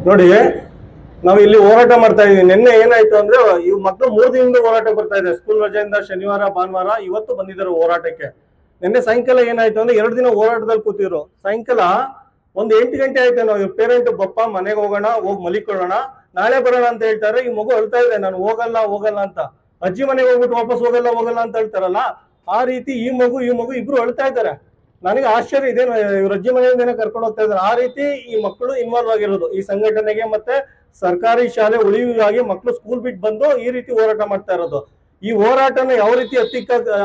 ನೋಡಿ, ನಾವು ಇಲ್ಲಿ ಹೋರಾಟ ಮಾಡ್ತಾ ಇದೀವಿ. ನಿನ್ನೆ ಏನಾಯ್ತು ಅಂದ್ರೆ, ಇವ್ ಮಕ್ಕಳು 3 ದಿನದಿಂದ ಹೋರಾಟ ಬರ್ತಾ ಇದೆ. ಸ್ಕೂಲ್ ರಜೆಯಿಂದ ಶನಿವಾರ ಭಾನುವಾರ ಇವತ್ತು ಬಂದಿದ್ದಾರೆ ಹೋರಾಟಕ್ಕೆ. ನಿನ್ನೆ ಸಾಯಂಕಾಲ ಏನಾಯ್ತು ಅಂದ್ರೆ 2 ದಿನ ಹೋರಾಟದಲ್ಲಿ ಕೂತಿದ್ರು. ಸಾಯಂಕಾಲ ಒಂದು 8 ಗಂಟೆ ಆಯ್ತು. ನಾವು ಪೇರೆಂಟ್ ಬಪ್ಪ ಮನೆಗೆ ಹೋಗೋಣ, ಹೋಗಿ ಮಲಿಕೊಳ್ಳೋಣ, ನಾಳೆ ಬರೋಣ ಅಂತ ಹೇಳ್ತಾರೆ. ಈ ಮಗು ಅಳ್ತಾ ಇದೆ, ನಾನು ಹೋಗಲ್ಲ ಅಂತ. ಅಜ್ಜಿ ಮನೆಗೆ ಹೋಗ್ಬಿಟ್ಟು ವಾಪಸ್ ಹೋಗಲ್ಲ ಅಂತ ಹೇಳ್ತಾರಲ್ಲ, ಆ ರೀತಿ ಈ ಮಗು ಇಬ್ರು ಅಳ್ತಾ ಇದ್ದಾರೆ. ನನಗೆ ಆಶ್ಚರ್ಯ ಇದೇನು, ಇವ್ರ ಅಜ್ಜಿ ಮನೆಯಿಂದನೇ ಕರ್ಕೊಂಡು ಹೋಗ್ತಾ ಇದ್ದಾರೆ. ಆ ರೀತಿ ಈ ಮಕ್ಕಳು ಇನ್ವಾಲ್ವ್ ಆಗಿರೋದು ಈ ಸಂಘಟನೆಗೆ. ಮತ್ತೆ ಸರ್ಕಾರಿ ಶಾಲೆ ಉಳಿವಿಗಾಗಿ ಮಕ್ಕಳು ಸ್ಕೂಲ್ ಬಿಟ್ಟು ಬಂದು ಈ ರೀತಿ ಹೋರಾಟ ಮಾಡ್ತಾ ಇರೋದು. ಈ ಹೋರಾಟನ ಯಾವ ರೀತಿ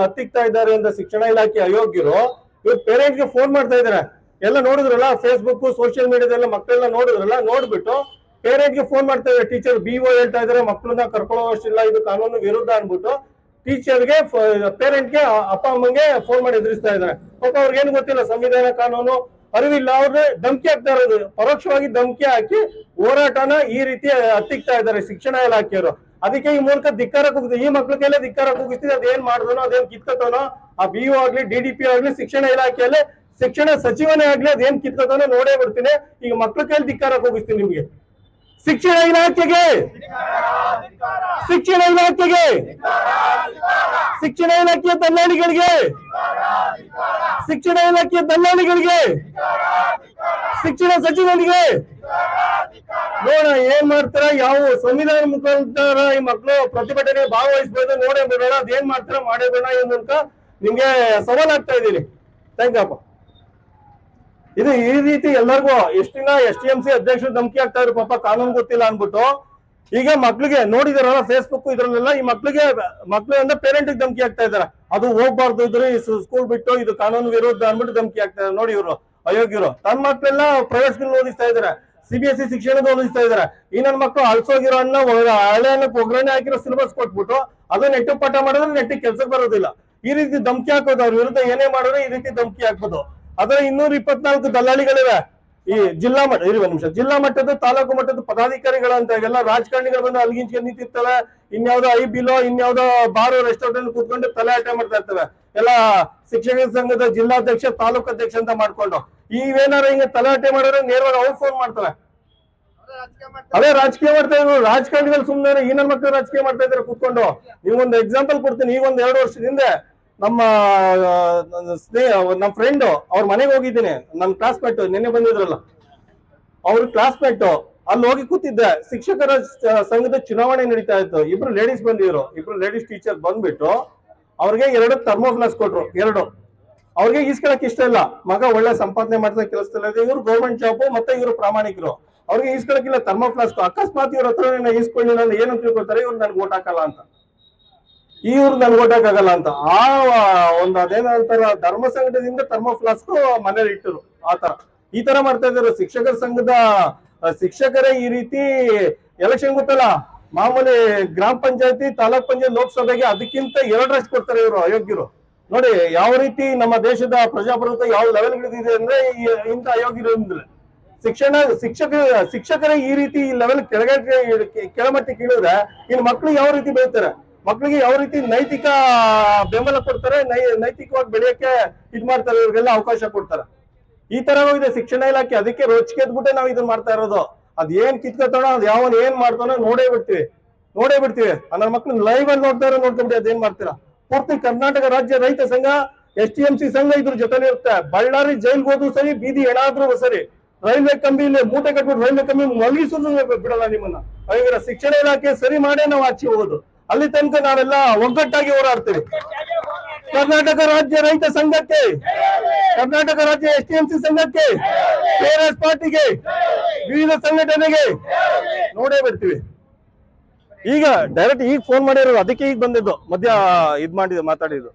ಹತ್ತಿಕ್ತಾ ಇದ್ದಾರೆ ಅಂತ ಶಿಕ್ಷಣ ಇಲಾಖೆ ಅಯೋಗ್ಯರು ಇವ್ರು ಪೇರೆಂಟ್ಸ್ಗೆ ಫೋನ್ ಮಾಡ್ತಾ ಇದಾರೆ. ಎಲ್ಲ ನೋಡಿದ್ರಲ್ಲ, ಫೇಸ್ಬುಕ್ ಸೋಷಿಯಲ್ ಮೀಡಿಯಾದೆಲ್ಲ ಮಕ್ಕಳೆಲ್ಲ ನೋಡಿದ್ರಲ್ಲ, ನೋಡ್ಬಿಟ್ಟು ಪೇರೆಂಟ್ಗೆ ಫೋನ್ ಮಾಡ್ತಾ ಇದ್ದಾರೆ. ಟೀಚರ್ BO ಹೇಳ್ತಾ ಇದಾರೆ ಮಕ್ಕಳನ್ನ ಕರ್ಕೊಳ್ಳೋಷ್ಟಿಲ್ಲ, ಇದು ಕಾನೂನು ವಿರುದ್ಧ ಅನ್ಬಿಟ್ಟು ಟೀಚರ್ಗೆ ಪೇರೆಂಟ್ಗೆ ಅಪ್ಪ ಅಮ್ಮಂಗೆ ಫೋನ್ ಮಾಡಿ ಎದುರಿಸ್ತಾ ಇದ್ದಾರೆ. ಪಾಪ ಅವ್ರಿಗೇನು ಗೊತ್ತಿಲ್ಲ, ಸಂವಿಧಾನ ಕಾನೂನು ಅರಿವಿಲ್ಲ. ಅವ್ರಿಗೆ ಧಮಕಿ ಹಾಕ್ತಾ ಇರೋದು, ಪರೋಕ್ಷವಾಗಿ ಧಮಕಿ ಹಾಕಿ ಹೋರಾಟನ ಈ ರೀತಿ ಹತ್ತಿಕ್ತಾ ಇದ್ದಾರೆ ಶಿಕ್ಷಣ ಇಲಾಖೆಯವರು. ಅದಕ್ಕೆ ಈ ಮೂಲಕ ಧಿಕ್ಕಾರ ಕೂಗ್ತೀವಿ. ಈ ಮಕ್ಳ ಕೈಲೇ ಧಿಕ್ಕಾರ ಕೂಗಿಸ್ತೀವಿ. ಅದೇನ್ ಮಾಡಿದನೋ, ಅದೇನ್ ಕಿತ್ಕೊತಾನೋ, ಆ BO ಆಗ್ಲಿ DDP ಆಗ್ಲಿ ಶಿಕ್ಷಣ ಇಲಾಖೆಯಲ್ಲಿ ಶಿಕ್ಷಣ ಸಚಿವನೇ ಆಗ್ಲಿ ಅದೇನ್ ಕಿತ್ಕೊತಾನೋ ನೋಡೇ ಬಿಡ್ತೀನಿ. ಈಗ ಮಕ್ಳ ಕೈಲಿ ಧಿಕ್ಕಾರ ಕೂಗಿಸ್ತೀನಿ ನಿಮ್ಗೆ. ಶಿಕ್ಷಣ ಇಲಾಖೆಗೆ, ಶಿಕ್ಷಣ ಇಲಾಖೆಗೆ, ಶಿಕ್ಷಣ ಇಲಾಖೆಯ ದಲ್ಲಾಳಿಗಳಿಗೆ, ಶಿಕ್ಷಣ ಇಲಾಖೆಯ ದಲ್ಲಾಳಿಗಳಿಗೆ, ಶಿಕ್ಷಣ ಸಚಿವನಿಗೆ ನೋಡ ಏನ್ ಮಾಡ್ತಾರ. ಯಾವ ಸಂವಿಧಾನ ಮುಖಾಂತರ ಈ ಮಕ್ಕಳು ಪ್ರತಿಭಟನೆ ಭಾಗವಹಿಸಬಹುದು ನೋಡೇ ಬಿಡೋಣ. ಅದೇನ್ ಮಾಡ್ತಾರ ಮಾಡೇ ಬಿಡೋಣ. ಈ ಮೂಲಕ ನಿಮ್ಗೆ ಸವಾಲಾಗ್ತಾ ಇದ್ದೀನಿ. ಥ್ಯಾಂಕ್ ಯು ಅಪ್ಪ. ಇದು ಈ ರೀತಿ ಎಲ್ಲರಿಗೂ ಎಷ್ಟು ದಿನ STMC ಅಧ್ಯಕ್ಷರು ಧಮಕಿ ಆಗ್ತಾ ಇದ್ರು, ಪಾಪ ಕಾನೂನು ಗೊತ್ತಿಲ್ಲ ಅನ್ಬಿಟ್ಟು. ಈಗ ಮಕ್ಳಿಗೆ ನೋಡಿದಾರಲ್ಲ ಫೇಸ್ಬುಕ್ ಇದ್ರಲ್ಲೆಲ್ಲ, ಈ ಮಕ್ಳಿಂದ ಪೇರೆಂಟ್ ಧಮಕಿ ಆಗ್ತಾ ಇದಾರೆ. ಅದು ಹೋಗ್ಬಾರ್ದು, ಇದ್ರು ಸ್ಕೂಲ್ ಬಿಟ್ಟು ಇದು ಕಾನೂನು ವಿರುದ್ಧ ಅನ್ಬಿಟ್ಟು ಧಮಕಿ ಆಗ್ತಾ ಇದಾರೆ. ನೋಡಿ ಇವರು ಅಯೋಗ್ಯರು ತನ್ನ ಮಕ್ಳೆಲ್ಲ ಪ್ರೈವೇಟ್ ಸ್ಕೂಲ್ ಓದಿಸ್ತಾ ಇದಾರೆ, CBSE ಶಿಕ್ಷಣದ ಓದಿಸ್ತಾ ಇದಾರೆ. ಈ ನನ್ನ ಮಕ್ಕಳು ಅಳ್ಸೋಗಿರೋ ಹಳೆ ಅನ್ನಕ್ಕೆ ಒಗ್ಗರಣೆ ಹಾಕಿರೋ ಸಿಲೆಬಸ್ ಕೊಟ್ಬಿಟ್ಟು ಅದು ನೆಟ್ಟಿಗೆ ಪಾಠ ಮಾಡಿದ್ರೆ ನೆಟ್ಟಿಗೆ ಕೆಲ್ಸಕ್ಕೆ ಬರೋದಿಲ್ಲ. ಈ ರೀತಿ ಧಮಕಿ ಹಾಕೋದು, ಅವ್ರ ವಿರುದ್ಧ ಏನೇ ಮಾಡಿದ್ರೆ ಈ ರೀತಿ ಧಮಕಿ ಹಾಕ್ಬೋದು. ಅದರ 224 ದಲ್ಲಾಳಿಗಳಿವೆ ಈ ಜಿಲ್ಲಾ ಮಟ್ಟ. ಇರುವ ನಿಮಿಷ, ಜಿಲ್ಲಾ ಮಟ್ಟದ ತಾಲೂಕು ಮಟ್ಟದ ಪದಾಧಿಕಾರಿಗಳು ಅಂತ ಎಲ್ಲ ರಾಜಕಾರಣಿಗಳು ಬಂದು ಅಲ್ಗಿಂಚ್ಕೊಂಡು ನಿಂತಿರ್ತವೆ. ಇನ್ಯಾವುದೋ IBಲೋ ಇನ್ಯಾವುದೋ ಬಾರು ರೆಸ್ಟೋರೆಂಟ್ ಕೂತ್ಕೊಂಡು ತಲೆ ಆಟ ಮಾಡ್ತಾ ಇರ್ತವೆ. ಎಲ್ಲ ಶಿಕ್ಷಕ ಸಂಘದ ಜಿಲ್ಲಾಧ್ಯಕ್ಷ ತಾಲೂಕು ಅಧ್ಯಕ್ಷ ಅಂತ ಮಾಡ್ಕೊಂಡು ಇವೇನಾರ ಹಿಂಗೆ ತಲಾಟೆ ಮಾಡಿದ್ರೆ ನೇರವಾಗಿ ಅವ್ರು ಫೋನ್ ಮಾಡ್ತಾರೆ. ಅದೇ ರಾಜಕೀಯ ಮಾಡ್ತಾ ಇದ್ರು ರಾಜಕಾರಣಿಗಳು. ಸುಮ್ಮನೆ ಈ ನನ್ನ ಮಕ್ಕಳು ರಾಜಕೀಯ ಮಾಡ್ತಾ ಇದಾರೆ ಕೂತ್ಕೊಂಡು. ನೀವೊಂದು ಎಕ್ಸಾಂಪಲ್ ಕೊಡ್ತೀನಿ. ಈಗ ಒಂದು 2 ವರ್ಷದ ಹಿಂದೆ ನಮ್ಮ ಫ್ರೆಂಡ್ ಅವ್ರ ಮನೆಗೆ ಹೋಗಿದ್ದೀನಿ. ನನ್ನ ಕ್ಲಾಸ್ಮೇಟ್ ನಿನ್ನೆ ಬಂದಿದ್ರಲ್ಲ, ಅವ್ರ ಕ್ಲಾಸ್ಮೇಟ್ ಅಲ್ಲಿ ಹೋಗಿ ಕೂತಿದ್ದೆ. ಶಿಕ್ಷಕರ ಸಂಘದ ಚುನಾವಣೆ ನಡೀತಾ ಇತ್ತು. ಇಬ್ರು ಲೇಡೀಸ್ ಬಂದಿದ್ರು. ಇಬ್ರು ಲೇಡೀಸ್ ಟೀಚರ್ ಬಂದ್ಬಿಟ್ಟು ಅವ್ರಿಗೆ 2 ಥರ್ಮೋಫ್ಲಾಸ್ ಕೊಟ್ರು. 2 ಅವ್ರಿಗೆ ಈಸ್ಕೊಳಕ್ ಇಷ್ಟ ಇಲ್ಲ. ಮಗ ಒಳ್ಳೆ ಸಂಪಾದನೆ ಮಾಡ್ತಾ ಕೆಲಸದಲ್ಲಿ ಇದೆ, ಇವ್ರು ಗೌರ್ಮೆಂಟ್ ಜಾಬ್, ಮತ್ತೆ ಇವ್ರು ಪ್ರಾಮಾಣಿಕರು. ಅವ್ರಿಗೆ ಈಸ್ಕೊಳಕ್ಕಿಲ್ಲ ಥರ್ಮೋಫ್ಲಾಸ್. ಅಕಸ್ಮಾತ್ ಇವ್ರ ಹತ್ರ ಈಸ್ಕೊಳ್ಳಿ ನಾನು ಏನಂತ ತಿಳ್ಕೊತಾರೆ, ಇವ್ರು ನನ್ಗೆ ಓಟ್ ಹಾಕಲ್ಲ ಅಂತ, ಇವ್ರು ನನ್ಗೆ ಓಟ್ ಹಾಕಾಗಲ್ಲ ಅಂತ. ಆ ಒಂದು ಅದೇನಂತಾರ ಧರ್ಮ ಸಂಘಟದಿಂದ ಥರ್ಮೋಫ್ಲಾಸ್ಕ್ ಮನೇಲಿ ಇಟ್ಟರು. ಈ ತರ ಮಾಡ್ತಾ ಇದ್ದಾರೆ ಶಿಕ್ಷಕರ ಸಂಘದ ಶಿಕ್ಷಕರೇ. ಈ ರೀತಿ ಎಲೆಕ್ಷನ್ ಗೊತ್ತಲ್ಲ, ಮಾಮೂಲಿ ಗ್ರಾಮ ಪಂಚಾಯತಿ, ತಾಲೂಕ್ ಪಂಚಾಯತ್, ಲೋಕಸಭೆಗೆ ಅದಕ್ಕಿಂತ 2ರಷ್ಟು ಕೊಡ್ತಾರೆ ಇವರು ಅಯೋಗ್ಯರು. ನೋಡಿ ಯಾವ ರೀತಿ ನಮ್ಮ ದೇಶದ ಪ್ರಜಾಪ್ರಭುತ್ವ ಯಾವ ಲೆವೆಲ್ಗಳಿದೆ ಅಂದ್ರೆ ಇಂಥ ಅಯೋಗ್ಯರು. ಶಿಕ್ಷಕರೇ ಈ ರೀತಿ ಲೆವೆಲ್ ಕೆಳಮಟ್ಟಕ್ಕೆ ಇಳಿದ್ರೆ ಇನ್ನು ಮಕ್ಳು ಯಾವ ರೀತಿ ಬೆಳೀತಾರೆ, ಮಕ್ಳಿಗೆ ಯಾವ ರೀತಿ ನೈತಿಕ ಬೆಂಬಲ ಕೊಡ್ತಾರೆ, ನೈತಿಕವಾಗಿ ಬೆಳೆಯಕ್ಕೆ ಇದ್ ಮಾಡ್ತಾರೆ, ಇವ್ರಿಗೆಲ್ಲ ಅವಕಾಶ ಕೊಡ್ತಾರೆ. ಈ ತರ ಇದೆ ಶಿಕ್ಷಣ ಇಲಾಖೆ. ಅದಕ್ಕೆ ರೋಚಿಕೆದ್ಬಿಟ್ಟೆ ನಾವು ಇದನ್ನ ಮಾಡ್ತಾ ಇರೋದು. ಅದ್ ಏನ್ ಕಿತ್ಕೊತಾನೋ, ಅದ್ ಯಾವನ್ ಏನ್ ಮಾಡ್ತಾನೋ ನೋಡೇ ಬಿಡ್ತೀವಿ. ನನ್ನ ಮಕ್ಳು ಲೈವ್ ಅಲ್ಲಿ ನೋಡ್ಕೊಂಡ್ಬಿಟ್ಟು ಅದೇನ್ ಮಾಡ್ತೀರಾ. ಪೂರ್ತಿ ಕರ್ನಾಟಕ ರಾಜ್ಯ ರೈತ ಸಂಘ, STMC ಸಂಘ ಇದ್ರ ಜೊತೆಲಿ ಇರುತ್ತೆ. ಬಳ್ಳಾರಿ ಜೈಲ್ಗೆ ಹೋದ್ರು ಸರಿ, ಬೀದಿ ಏನಾದ್ರೂ ಸರಿ, ರೈಲ್ವೆ ಕಂಬಿ ಇಲ್ಲಿ ಮೂಟೆ ಕಟ್ಬಿಟ್ಟು ರೈಲ್ವೆ ಕಂಬಿ ಮಲಗಿಸೋದು ಬಿಡಲ್ಲ ನಿಮ್ಮನ್ನ. ಹಾಗೆ ಶಿಕ್ಷಣ ಇಲಾಖೆ ಸರಿ ಮಾಡೇ ನಾವು ಆಚೆ ಹೋಗೋದು. ಅಲ್ಲಿ ತನಕ ನಾವೆಲ್ಲ ಒಗ್ಗಟ್ಟಾಗಿ ಹೋರಾಡ್ತೀವಿ. ಕರ್ನಾಟಕ ರಾಜ್ಯ ರೈತ ಸಂಘಕ್ಕೆ, ಕರ್ನಾಟಕ ರಾಜ್ಯ STMC ಸಂಘಕ್ಕೆ, KRS ಪಾರ್ಟಿಗೆ, ವಿವಿಧ ಸಂಘಟನೆಗೆ ನೋಡೇ ಬಿಡ್ತೀವಿ. ಈಗ ಡೈರೆಕ್ಟ್ ಈಗ ಫೋನ್ ಮಾಡಿರೋದು, ಅದಕ್ಕೆ ಈಗ ಬಂದಿದ್ದು. ಮಧ್ಯ ಮಾತಾಡಿದ್ದು.